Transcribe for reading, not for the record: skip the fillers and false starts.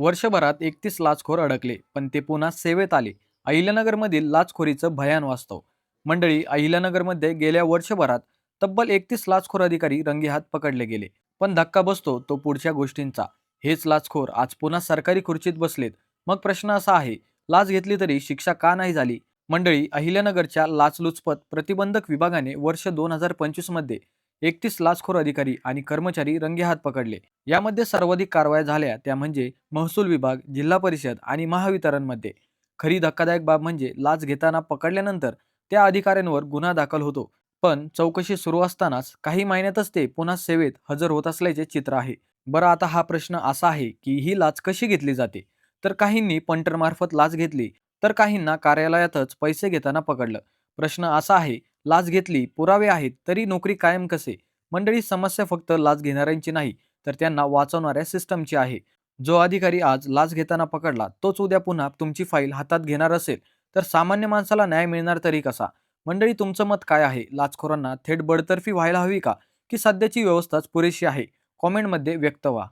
वर्षभरात 31 लाचखोर अडकले, पण ते पुन्हा सेवेत आले. अहिल्यानगरमधील लाचखोरीचं भयान वास्तव. मंडळी, अहिल्यानगरमध्ये गेल्या वर्षभरात तब्बल 31 लाचखोर अधिकारी रंगेहात पकडले गेले. पण धक्का बसतो तो पुढच्या गोष्टींचा. हेच लाचखोर आज पुन्हा सरकारी खुर्चीत बसलेत. मग प्रश्न असा आहे, लाच घेतली तरी शिक्षा का नाही झाली? मंडळी, अहिल्यानगरच्या लाचलुचपत प्रतिबंधक विभागाने वर्ष 2025 मध्ये 31 लाचखोर अधिकारी आणि कर्मचारी रंगेहात पकडले. यामध्ये सर्वाधिक कारवाया झाल्या त्या म्हणजे महसूल विभाग, जिल्हा परिषद आणि महावितरणमध्ये. खरी धक्कादायक बाब म्हणजे लाच घेताना पकडल्यानंतर त्या अधिकाऱ्यांवर गुन्हा दाखल होतो, पण चौकशी सुरू असतानाच काही महिन्यातच ते पुन्हा सेवेत हजर होत असल्याचे चित्र आहे. बरं, आता हा प्रश्न असा आहे की ही लाच कशी घेतली जाते? तर काहींनी पंटरमार्फत लाच घेतली, तर काहींना कार्यालयातच पैसे घेताना पकडलं. प्रश्न असा आहे, लाच घेतली, पुरावे आहेत, तरी नोकरी कायम कसे? मंडळी, समस्या फक्त लाच घेणाऱ्यांची नाही, तर त्यांना वाचवणाऱ्या सिस्टमची आहे. जो अधिकारी आज लाच घेताना पकडला तोच उद्या पुन्हा तुमची फाईल हातात घेणार असेल, तर सामान्य माणसाला न्याय मिळणार तरी कसा? मंडळी, तुमचं मत काय आहे? लाचखोरांना थेट बडतर्फी व्हायला हवी का, की सध्याची व्यवस्थाच पुरेशी आहे? कॉमेंटमध्ये व्यक्त व्हा.